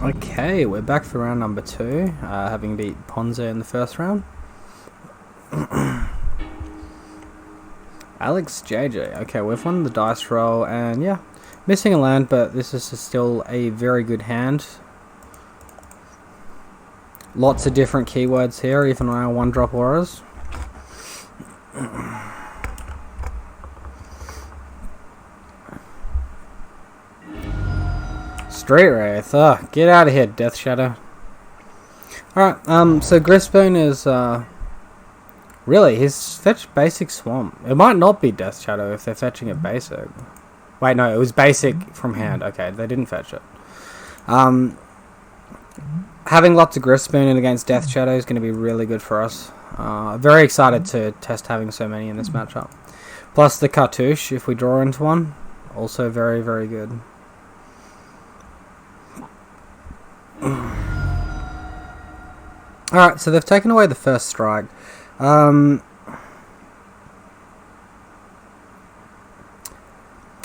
Okay, we're back for round number 2, having beat Ponzo in the first round. Alex JJ. Okay, we've won the dice roll, and yeah, missing a land, but this is still a very good hand. Lots of different keywords here, even on our 1-drop auras. Street Wraith. Get out of here, Deathshadow. Alright, so Grisbone is, really, he's fetched basic Swamp. It might not be Deathshadow if they're fetching it basic. Wait, no, it was basic from hand. Okay, they didn't fetch it. Having lots of Grisbone in against Deathshadow is going to be really good for us. Very excited to test having so many in this matchup. Plus the Cartouche, if we draw into one, also very, very good. Alright, so they've taken away the first strike. I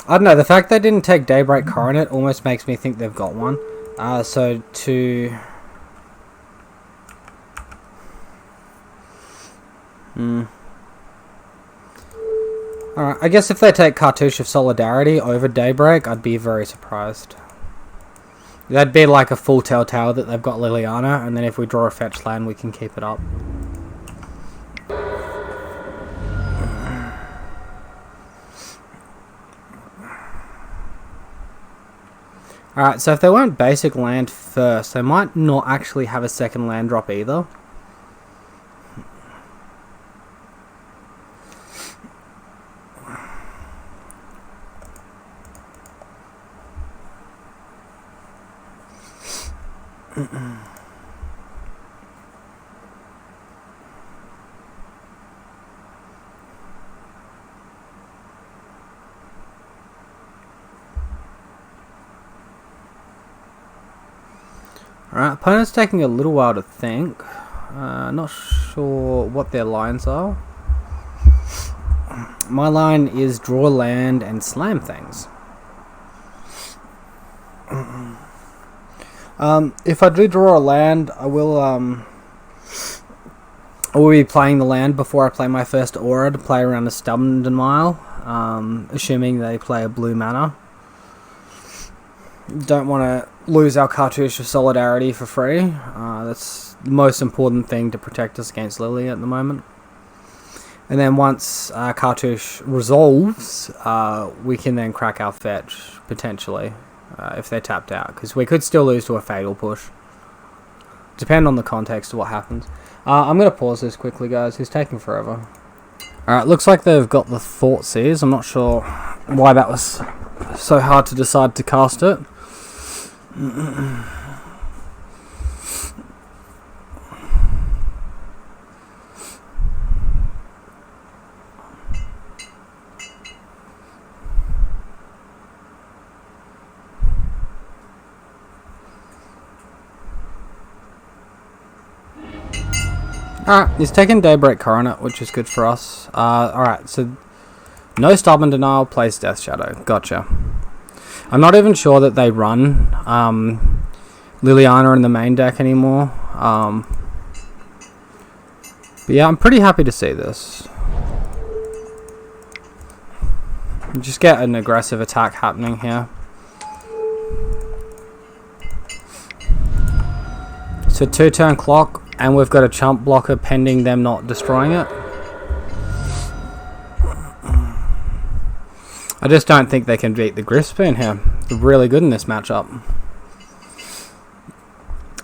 don't know, the fact they didn't take Daybreak Coronet almost makes me think they've got one. So to... Alright, I guess if they take Cartouche of Solidarity over Daybreak, I'd be very surprised. That'd be like a full telltale that they've got Liliana, and then if we draw a fetch land, we can keep it up. Alright, so if they went basic land first, they might not actually have a second land drop either. Alright, opponent's taking a little while to think. Not sure what their lines are. My line is draw land and slam things. If I do draw a land, I will be playing the land before I play my first aura to play around a Stubborn Denial, assuming they play a blue mana. Don't want to lose our Cartouche of Solidarity for free. That's the most important thing to protect us against Lily at the moment. And then once Cartouche resolves, we can then crack our fetch, potentially, if they're tapped out. Because we could still lose to a Fatal Push. Depend on the context of what happens. I'm going to pause this quickly, guys. It's taking forever. Alright, looks like they've got the Thoughtseize. I'm not sure why that was so hard to decide to cast it. Alright, he's taking Daybreak Coronet, which is good for us. Alright, so no Stubborn Denial, plays Deathshadow. Gotcha. I'm not even sure that they run Liliana in the main deck anymore. But yeah, I'm pretty happy to see this. Just get an aggressive attack happening here. So 2-turn clock, and we've got a chump blocker pending them not destroying it. I just don't think they can beat the Grisbone here. They're really good in this matchup.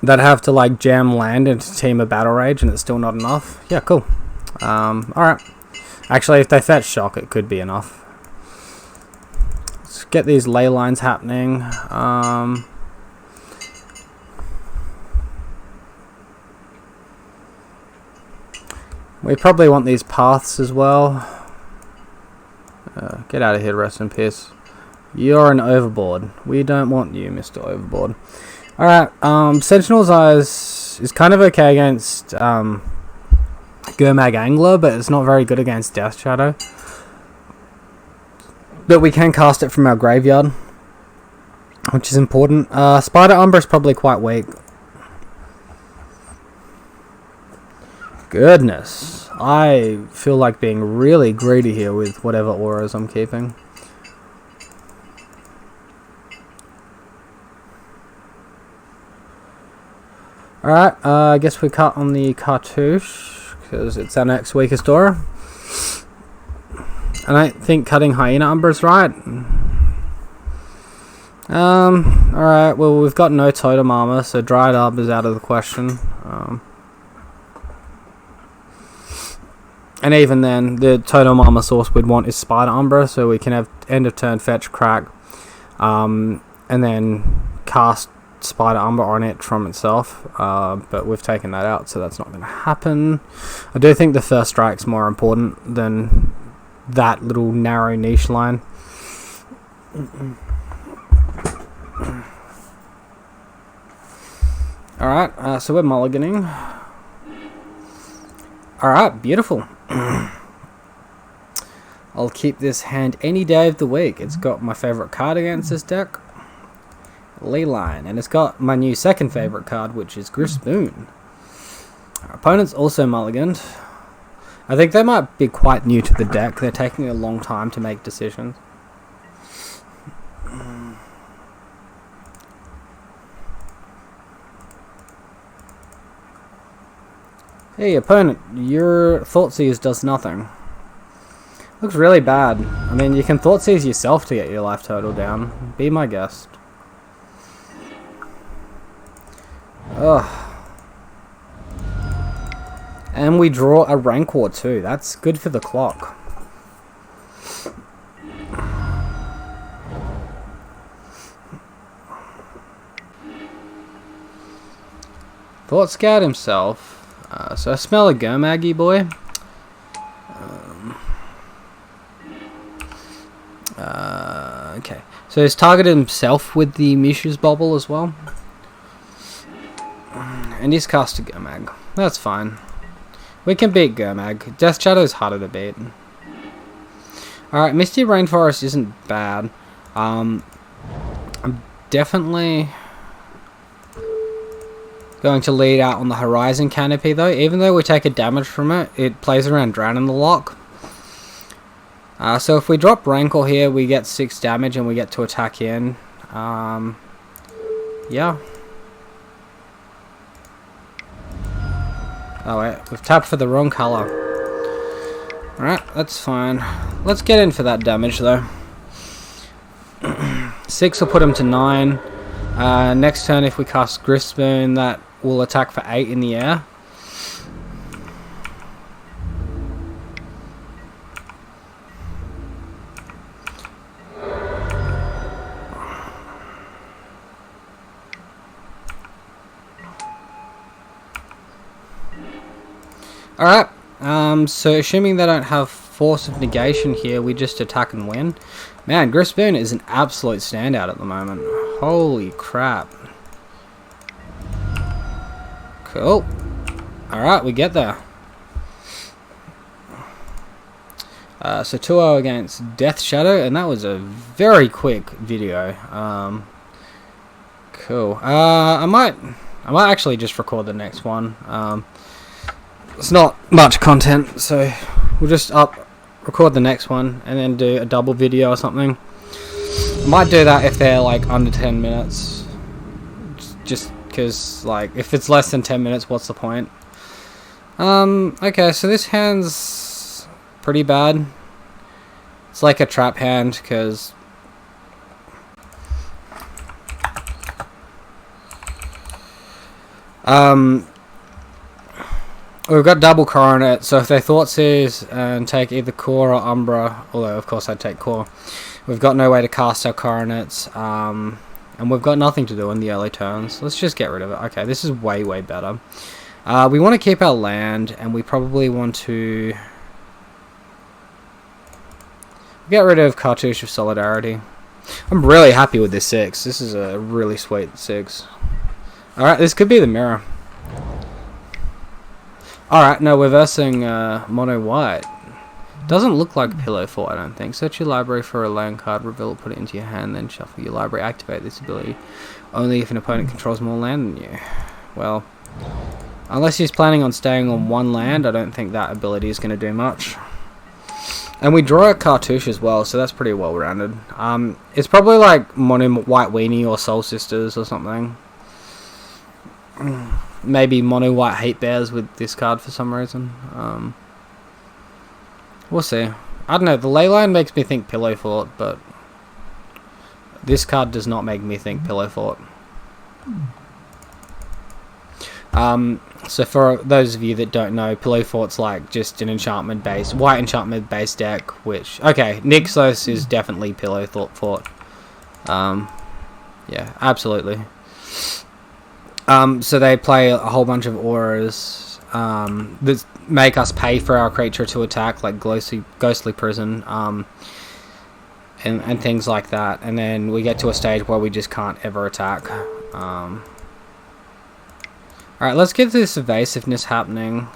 They'd have to like jam land into Team of Battle Rage and it's still not enough. Yeah, cool. Alright. Actually, if they fetch Shock, it could be enough. Let's get these ley lines happening. We probably want these paths as well. Get out of here, rest in peace. You're an Overboard. We don't want you, Mr. Overboard. Alright, Sentinel's Eyes is kind of okay against Gurmag Angler, but it's not very good against Deathshadow. But we can cast it from our graveyard. which is important. Spider Umbra is probably quite weak. Goodness, I feel like being really greedy here with whatever auras I'm keeping. Alright, I guess we cut on the Cartouche, because it's our next weakest aura. I don't think cutting Hyena Umbra is right. Alright, well we've got no totem armor, so Dried Up is out of the question. And even then, the totem armor source we'd want is Spider Umbra, so we can have end of turn fetch crack, and then cast Spider Umbra on it from itself, but we've taken that out, so that's not going to happen. I do think the first strike's more important than that little narrow niche line. Alright, so we're mulliganing. Alright, beautiful. I'll keep this hand any day of the week. It's got my favourite card against this deck, Leyline, and it's got my new second favourite card, which is Grisboon. Our opponent's also mulliganed. I think they might be quite new to the deck. They're taking a long time to make decisions. Hey opponent, your Thoughtseize does nothing. Looks really bad. I mean, you can Thoughtseize yourself to get your life total down. Be my guest. Ugh. And we draw a Rancor too. That's good for the clock. Thought Scout himself. So I smell a Gomaggy boy. Okay. So he's targeted himself with the Mishra's Bobble as well. And he's cast a Gomag. That's fine. We can beat Gomag. Deathshadow is harder to beat. Alright, Misty Rainforest isn't bad. I'm definitely going to lead out on the Horizon Canopy though. Even though we take a damage from it, it plays around drowning the lock. So if we drop Rancor here, we get 6 damage and we get to attack in. Yeah. Oh wait, we've tapped for the wrong colour. Alright, that's fine. Let's get in for that damage though. 6 will put him to 9. Next turn if we cast Grisboon, that will attack for 8 in the air. Alright, so assuming they don't have Force of Negation here, we just attack and win. Man, Grisboon is an absolute standout at the moment. Holy crap. Cool. Alright, we get there. So 2-0 against Deathshadow, and that was a very quick video. Cool. I might actually just record the next one. It's not much content, so we'll just record the next one and then do a double video or something. Might do that if they're like under 10 minutes, just because like if it's less than 10 minutes, what's the point? Okay, so this hand's pretty bad. It's like a trap hand because we've got double Coronet, so if they Thoughtseize and take either Core or Umbra, although of course I'd take Core, we've got no way to cast our Coronets, and we've got nothing to do in the early turns. Let's just get rid of it. Okay, this is way, way better. We want to keep our land, and we probably want to get rid of Cartouche of Solidarity. I'm really happy with this 6. This is a really sweet 6. Alright, this could be the mirror. Alright, no, we're versing mono white. Doesn't look like Pillow Fort, I don't think. Search your library for a land card, reveal it, put it into your hand, then shuffle your library. Activate this ability only if an opponent controls more land than you. Well, unless he's planning on staying on one land, I don't think that ability is going to do much. And we draw a Cartouche as well, so that's pretty well rounded. It's probably like Mono White Weenie or Soulsisters or something. Maybe Mono White Hate Bears with this card for some reason. We'll see. I don't know, the Leyline makes me think Pillow Fort, but this card does not make me think Pillow Fort. So for those of you that don't know, Pillow Fort's like just an enchantment based, white enchantment based deck, which, okay, Nixos is definitely Pillow Fort. Yeah, absolutely. So they play a whole bunch of auras that make us pay for our creature to attack, like Ghostly Prison, and things like that. And then we get to a stage where we just can't ever attack. Alright, let's get this evasiveness happening.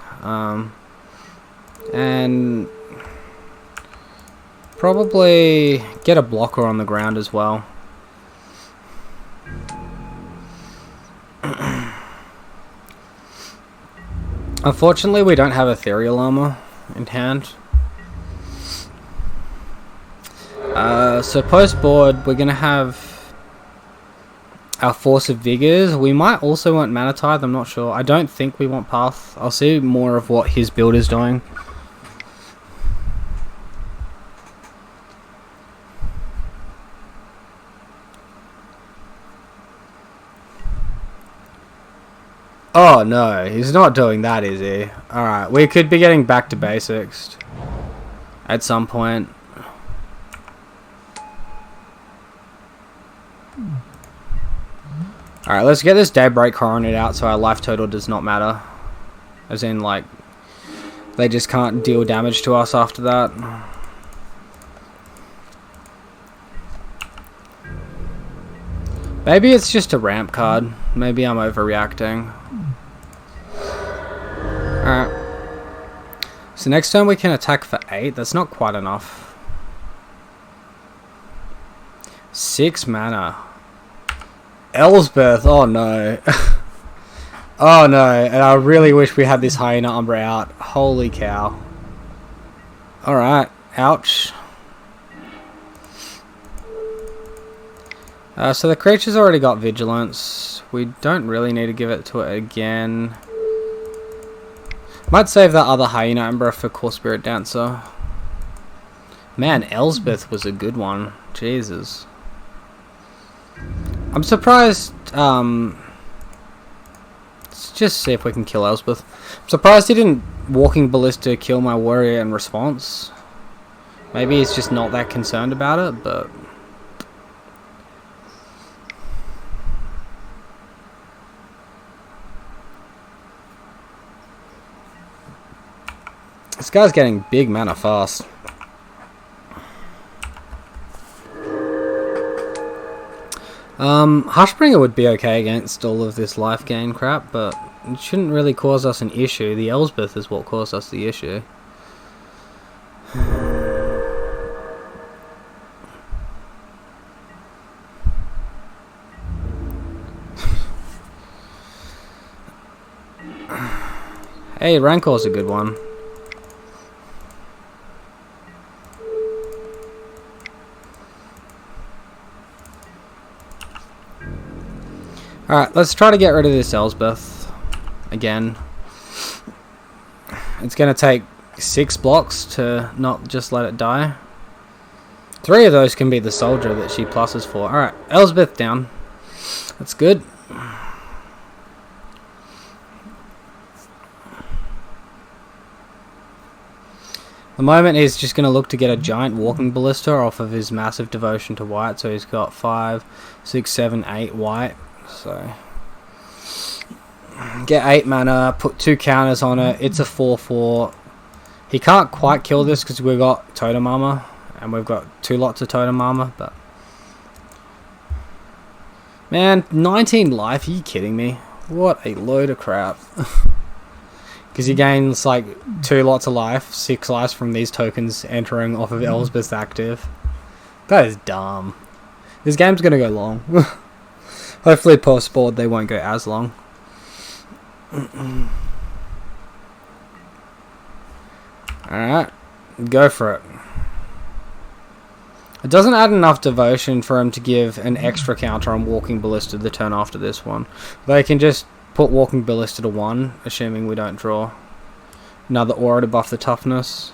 And probably get a blocker on the ground as well. Unfortunately, we don't have Ethereal Armor in hand. So post-board, we're going to have our Force of Vigors. We might also want Mana Tithe, I'm not sure. I don't think we want Path. I'll see more of what his build is doing. Oh no, he's not doing that, is he? Alright, we could be getting back to basics at some point. Alright, let's get this Daybreak Coronet out so our life total does not matter. As in, like, they just can't deal damage to us after that. Maybe it's just a ramp card. Maybe I'm overreacting. Alright. So next turn we can attack for 8. That's not quite enough. 6 mana. Elsbeth. Oh no. Oh no. And I really wish we had this Hyena Umbra out. Holy cow. Alright. Ouch. So the creature's already got Vigilance. We don't really need to give it to it again. Might save that other Hyena Umbra for Core Spirit Dancer. Man, Elsbeth was a good one. Jesus. I'm surprised, let's just see if we can kill Elsbeth. I'm surprised he didn't Walking Ballista kill my warrior in response. Maybe he's just not that concerned about it, but... This guy's getting big mana fast. Hushbringer would be okay against all of this life gain crap, but it shouldn't really cause us an issue. The Elsbeth is what caused us the issue. Hey, Rancor's a good one. Alright, let's try to get rid of this Elsbeth again. It's going to take 6 blocks to not just let it die. 3 of those can be the soldier that she pluses for. Alright, Elsbeth down. That's good. The moment he's just going to look to get a giant Walking Ballista off of his massive devotion to white. So he's got 5, 6, 7, 8 white. So get 8 mana, put 2 counters on it. It's a 4/4. He can't quite kill this because we've got Totem Armor, and we've got 2 lots of Totem Armor. But man, 19 life? Are you kidding me? What a load of crap! Because he gains like 2 lots of life, 6 lives from these tokens entering off of Elsbeth's active. That is dumb. This game's gonna go long. Hopefully post-board they won't go as long. Alright, go for it. It doesn't add enough devotion for him to give an extra counter on Walking Ballista the turn after this one. They can just put Walking Ballista to 1, assuming we don't draw another aura to buff the toughness.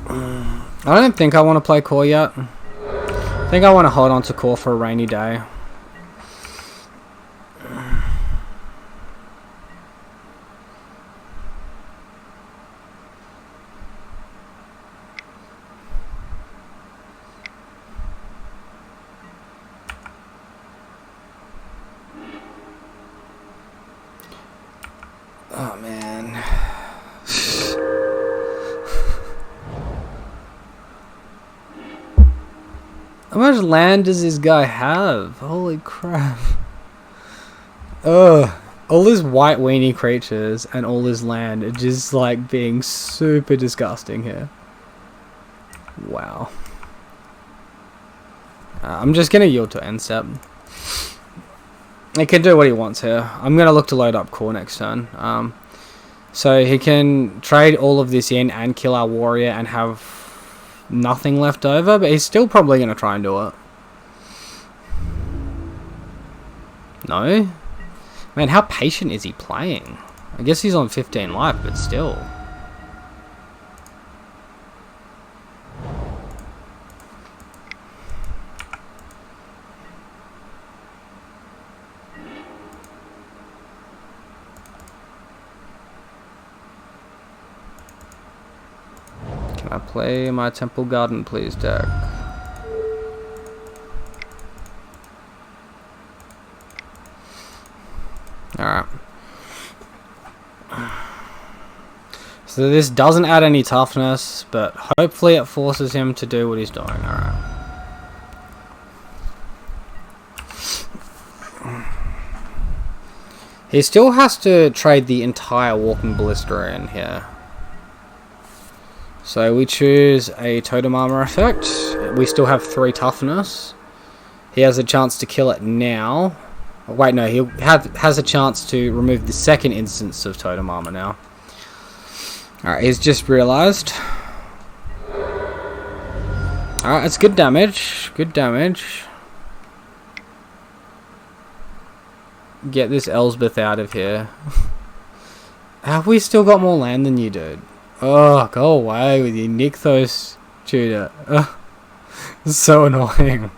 I don't think I want to play Core yet. I think I want to hold on to Core for a rainy day. Oh man. How much land does this guy have? Holy crap. Ugh. All his white weenie creatures and all his land are just like being super disgusting here. Wow. I'm just going to yield to end step. He can do what he wants here. I'm going to look to load up Core next turn. So he can trade all of this in and kill our warrior and have nothing left over, but he's still probably going to try and do it. No? Man, how patient is he playing? I guess he's on 15 life, but still. Can I play my Temple Garden, please, deck? Alright. So this doesn't add any toughness, but hopefully it forces him to do what he's doing. Alright. He still has to trade the entire Walking Ballista in here. So we choose a Totem Armor effect. We still have 3 toughness. He has a chance to kill it now. Oh, wait, no, he has a chance to remove the second instance of Totem Armor now. Alright, he's just realised. Alright, it's good damage. Good damage. Get this Elsbeth out of here. Have we still got more land than you, dude? Oh, go away with your Nykthos tutor. It's so annoying.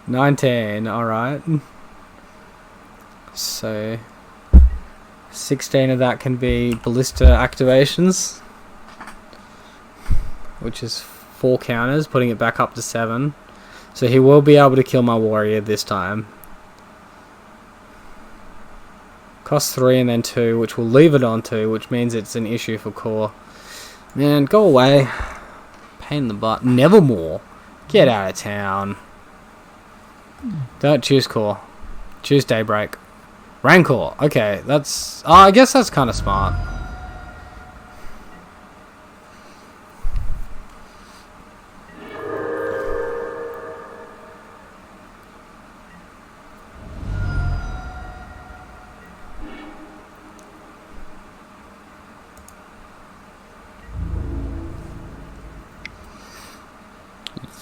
$19, alright. So 16 of that can be ballista activations, which is 4 counters, putting it back up to 7. So he will be able to kill my warrior this time. Cost 3 and then 2, which will leave it on 2, which means it's an issue for Core. Man, go away. Pain in the butt. Nevermore. Get out of town. Don't choose Core. Choose Daybreak. Rancor. Okay, that's... Oh, I guess that's kind of smart.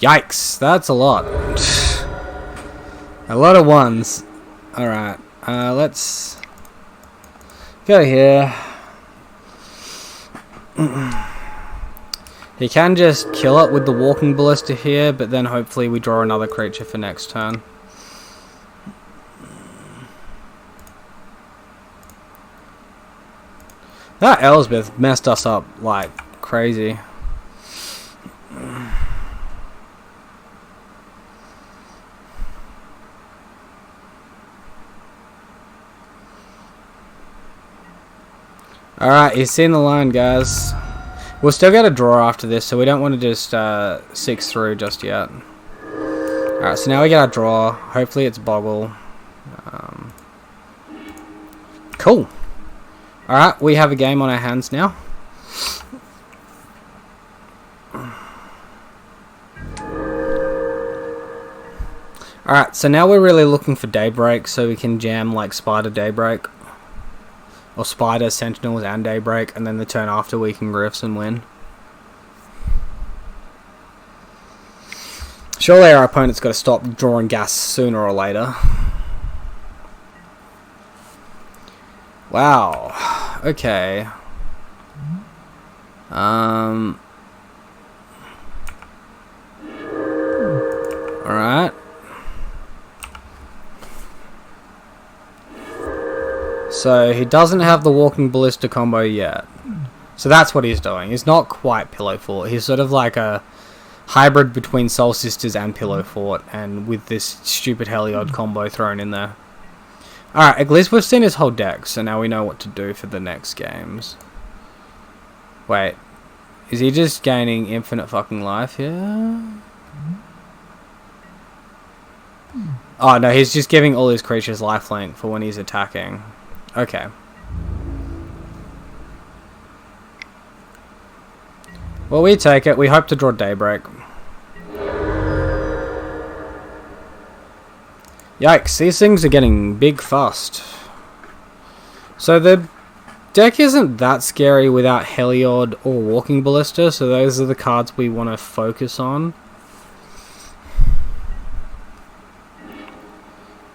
Yikes, that's a lot. A lot of ones. Alright, let's go here. He can just kill it with the Walking Ballista here, but then hopefully we draw another creature for next turn. That Elsbeth messed us up like crazy. Alright, he's seen the line, guys. We'll still get a draw after this, so we don't want to just 6 through just yet. Alright, so now we get our draw. Hopefully it's Boggle. Cool. Alright, we have a game on our hands now. Alright, so now we're really looking for Daybreak so we can jam like Spider Daybreak. Or Spider, Sentinels and Daybreak, and then the turn after we can Griffs and win. Surely our opponent's got to stop drawing gas sooner or later. Wow. Okay. Alright. So he doesn't have the Walking Ballista combo yet. So that's what he's doing. He's not quite Pillow Fort. He's sort of like a hybrid between Soulsisters and Pillow Fort, and with this stupid Heliod combo thrown in there. Alright, at least we've seen his whole deck, so now we know what to do for the next games. Wait, is he just gaining infinite fucking life here? Oh no, he's just giving all his creatures lifelink for when he's attacking. Okay. Well, we take it. We hope to draw Daybreak. Yikes, these things are getting big fast. So the deck isn't that scary without Heliod or Walking Ballista, so those are the cards we want to focus on.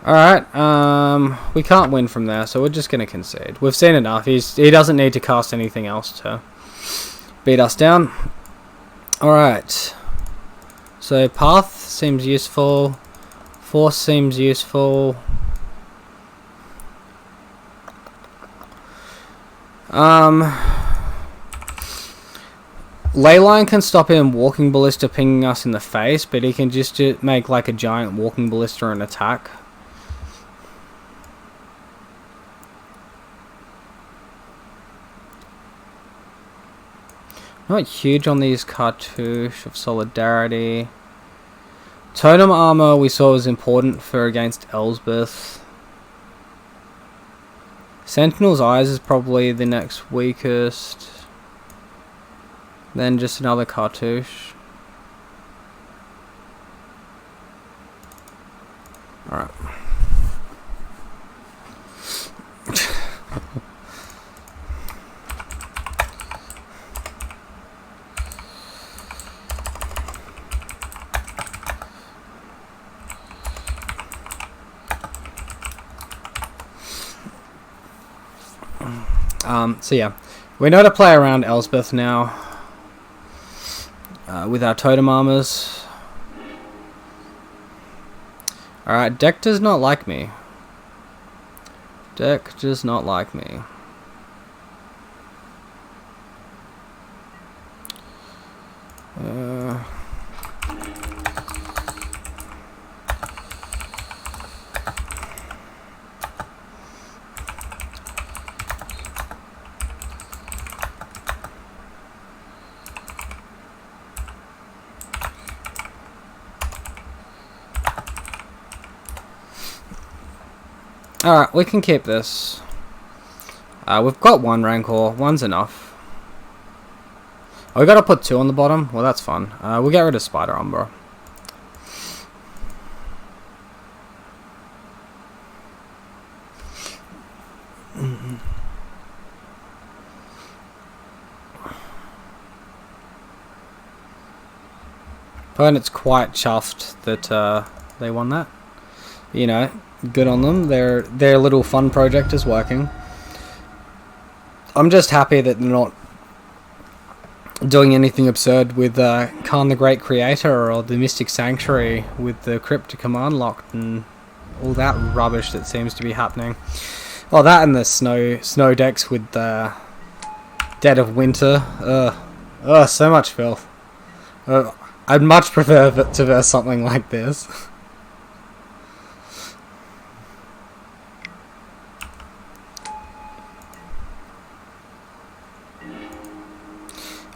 Alright, we can't win from there, so we're just going to concede. We've seen enough. He doesn't need to cast anything else to beat us down. Alright. So Path seems useful. Force seems useful. Leyline can stop him Walking Ballista pinging us in the face, but he can just make like a giant Walking Ballista and attack. Not huge on these Cartouche of Solidarity. Totem Armor we saw was important for against Elsbeth. Sentinel's Eyes is probably the next weakest. Then just another Cartouche. Alright. So yeah, we know to play around Elsbeth now with our totem armors. Alright, deck does not like me. Deck does not like me. Alright, we can keep this. We've got one Rancor. One's enough. Oh, we gotta put 2 on the bottom? Well, that's fun. We'll get rid of Spider Umbra. Opponent's quite chuffed that they won that. You know, good on them. Their little fun project is working. I'm just happy that they're not doing anything absurd with Khan the Great Creator or the Mystic Sanctuary with the Cryptic Command locked and all that rubbish that seems to be happening. Oh, that and the snow decks with the Dead of Winter. So much filth. I'd much prefer to verse something like this.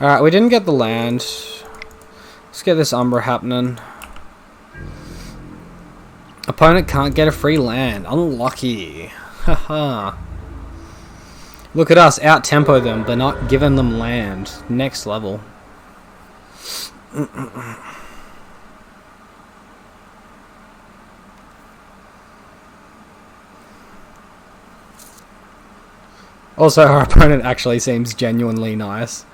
Alright, we didn't get the land. Let's get this Umbra happening. Opponent can't get a free land. Unlucky. Haha. Look at us, out-tempo them, but not giving them land. Next level. Also, our opponent actually seems genuinely nice.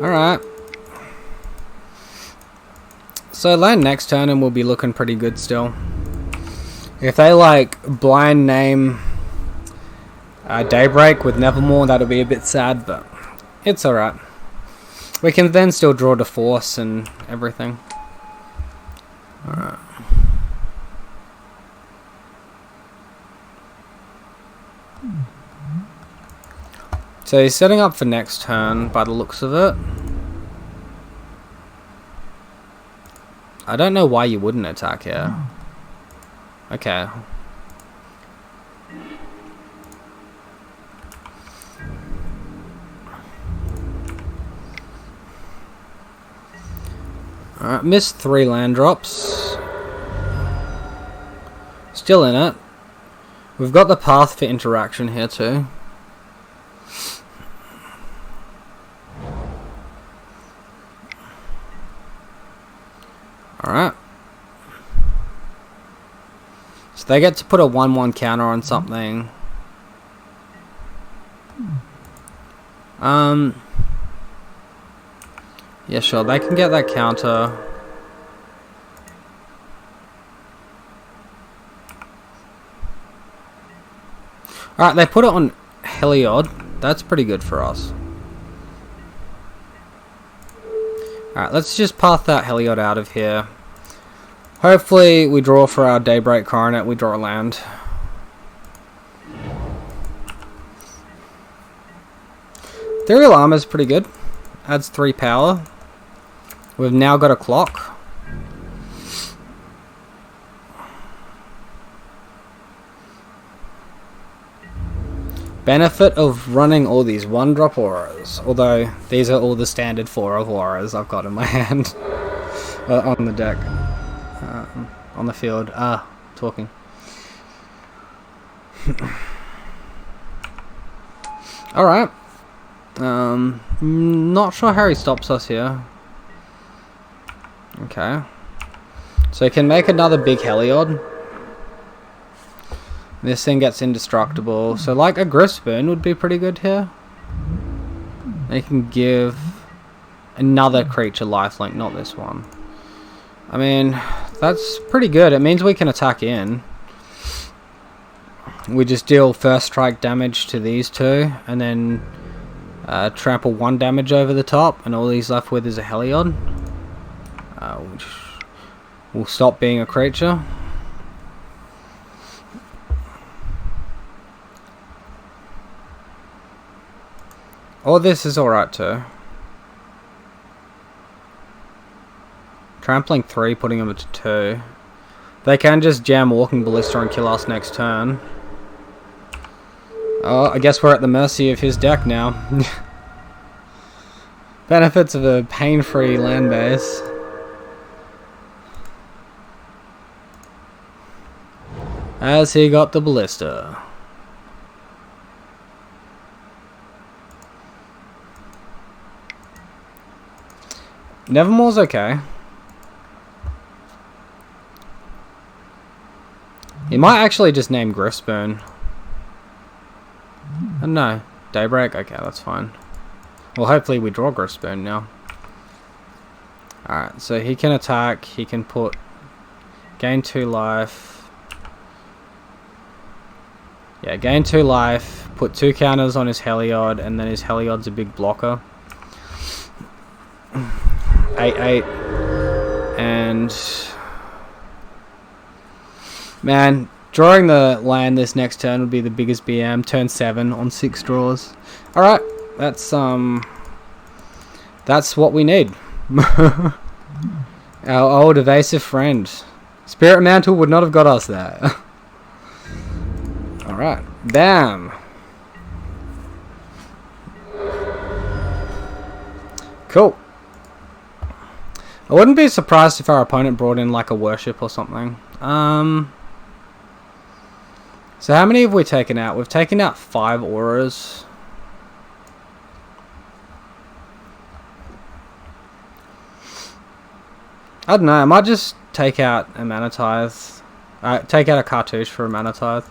Alright. So land next turn and we'll be looking pretty good still. If they like blind name Daybreak with Nevermore, that'll be a bit sad, but it's alright. We can then still draw to Force and everything. Alright. So he's setting up for next turn by the looks of it. I don't know why you wouldn't attack here. Okay. Alright, missed 3 land drops. Still in it. We've got the path for interaction here too. Alright. So they get to put a 1/1 counter on something. Yeah, sure, they can get that counter. Alright, they put it on Heliod. That's pretty good for us. Alright, let's just path that Heliod out of here. Hopefully we draw for our Daybreak Coronet, we draw a land. Ethereal Armor's pretty good. Adds 3 power. We've now got a clock. Benefit of running all these 1-drop auras. Although, these are all the standard 4 of auras I've got in my hand. On the deck. On the field. Talking. Alright. Not sure how he stops us here. Okay. So he can make another big Heliod. This thing gets indestructible. So like a Grispoon would be pretty good here. They can give another creature lifelink, not this one. I mean, that's pretty good. It means we can attack in. We just deal first strike damage to these two, and then trample 1 damage over the top, and all he's left with is a Heliod. We'll stop being a creature. All this is alright too. Trampling 3, putting him at 2. They can just jam Walking Ballista and kill us next turn. Oh, I guess we're at the mercy of his deck now. Benefits of a pain-free land base. As he got the Ballista. Nevermore's okay. He might actually just name Grispoon. No, Daybreak? Okay, that's fine. Well, hopefully we draw Grispoon now. Alright, so he can attack, he can put... gain 2 life. Yeah, gain 2 life, put 2 counters on his Heliod, and then his Heliod's a big blocker. 8/8. And... man, drawing the land this next turn would be the biggest BM. Turn 7 on 6 draws. Alright, that's what we need. Our old evasive friend. Spirit Mantle would not have got us there. Alright. Bam! Cool. I wouldn't be surprised if our opponent brought in like a worship or something. So how many have we taken out? We've taken out 5 auras. I don't know, I might just take out a mana tithe. Take out a cartouche for a mana tithe.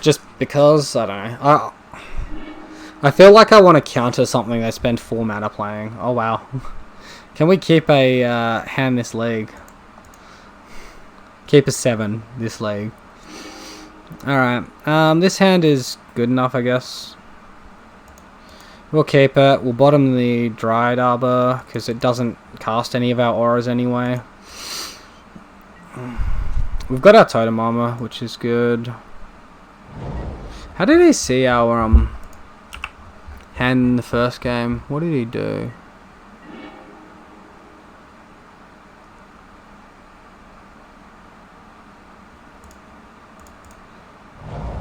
Just because, I don't know. I feel like I want to counter something they spend 4 mana playing. Oh wow. Can we keep a hand this league? Keep a 7 this league. Alright. This hand is good enough, I guess. We'll keep it. We'll bottom the Dryad Arbor because it doesn't cast any of our auras anyway. We've got our Totem Armor, which is good. How did he see our hand in the first game? What did he do?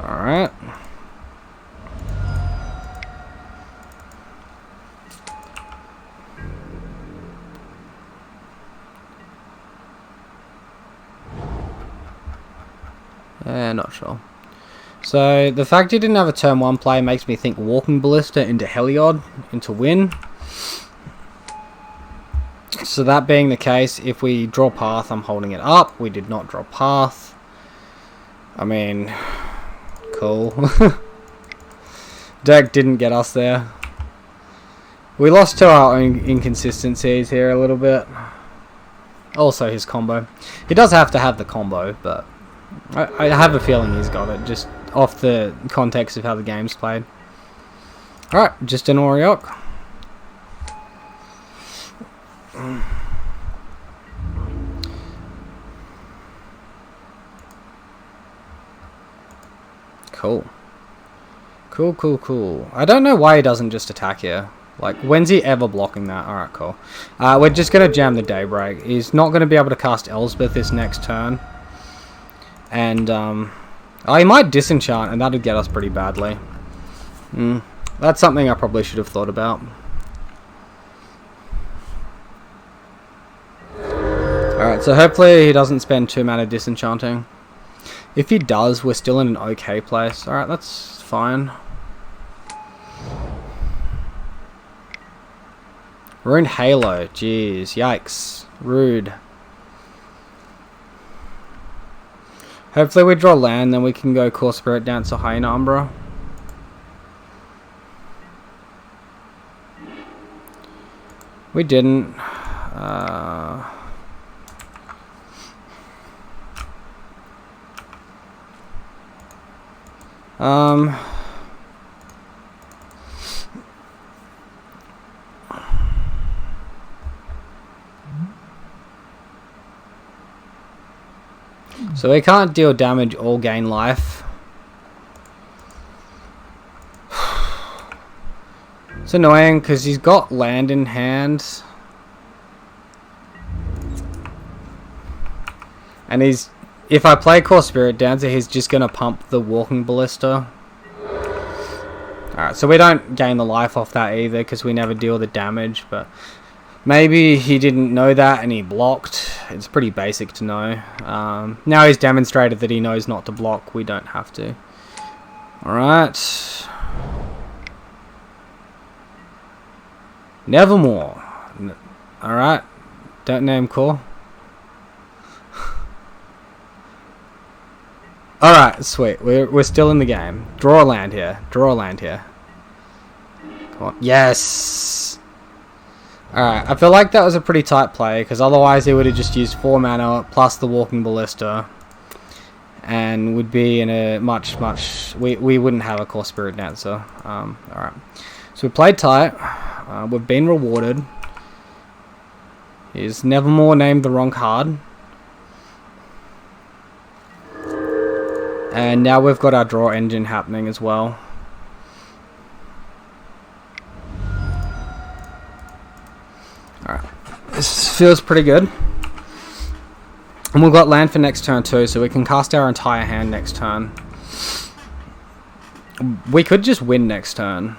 Alright. Not sure. So, the fact he didn't have a turn 1 play makes me think Walking Ballista into Heliod, into win. So that being the case, if we draw Path, I'm holding it up. We did not draw Path. I mean, cool. Deck didn't get us there. We lost to our own inconsistencies here a little bit. Also his combo. He does have to have the combo, but I have a feeling he's got it, just off the context of how the game's played. Alright, just an Oriok. Cool. Cool. I don't know why he doesn't just attack here. Like, when's he ever blocking that? Alright, cool. We're just going to jam the Daybreak. He's not going to be able to cast Elspeth this next turn. And, he might disenchant, and that'd get us pretty badly. That's something I probably should have thought about. Alright, so hopefully he doesn't spend 2 mana disenchanting. If he does, we're still in an okay place. Alright, that's fine. Rune Halo. Jeez, yikes. Rude. Hopefully we draw land, then we can go Core Spirit Dancer, Hyena Umbra. We didn't. So we can't deal damage or gain life. It's annoying because he's got land in hand. And if I play Core Spirit Dancer, he's just going to pump the Walking Ballista. Alright, so we don't gain the life off that either because we never deal the damage, but maybe he didn't know that and he blocked. It's pretty basic to know. Now he's demonstrated that he knows not to block. We don't have to. Alright. Nevermore. Alright. Don't name core. Alright, sweet. We're still in the game. Draw a land here. Draw a land here. Come on. Yes! Alright, I feel like that was a pretty tight play, because otherwise he would have just used 4 mana plus the Walking Ballista. And would be in a much... We wouldn't have a Core Spirit Dancer. Alright. So we played tight. We've been rewarded. He's Nevermore named the wrong card. And now we've got our draw engine happening as well. Alright. This feels pretty good. And we've got land for next turn too, so we can cast our entire hand next turn. We could just win next turn,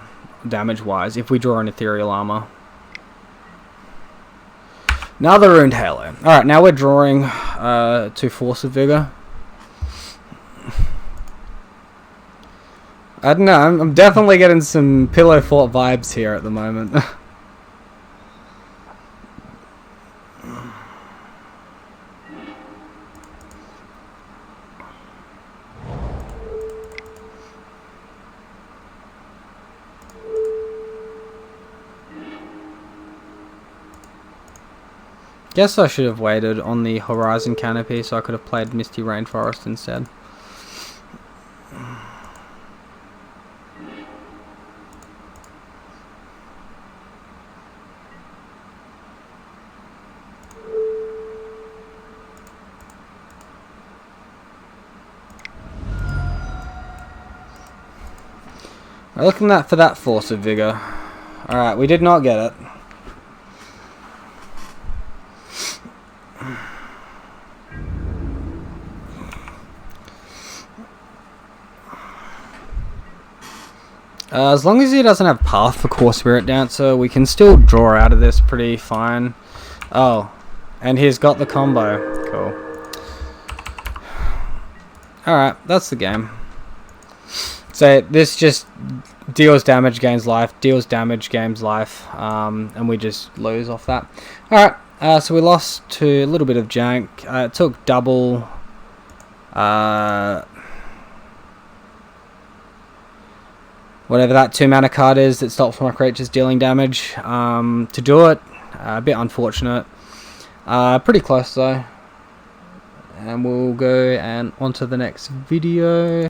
damage-wise, if we draw an Ethereal Armor. Another Ruined Halo. Alright, now we're drawing 2 Force of Vigor. I don't know, I'm definitely getting some Pillow Fort vibes here at the moment. Guess I should have waited on the Horizon Canopy so I could have played Misty Rainforest instead. We're looking at for that Force of Vigor. Alright, we did not get it. As long as he doesn't have Path for Core Spirit Dancer, we can still draw out of this pretty fine. Oh, and he's got the combo. Cool. Alright, that's the game. So this just deals damage, gains life, deals damage, gains life, and we just lose off that. Alright, so we lost to a little bit of jank. It took double... whatever that 2-mana card is that stops my creatures dealing damage to do it. A bit unfortunate. Pretty close though. And we'll go and on to the next video.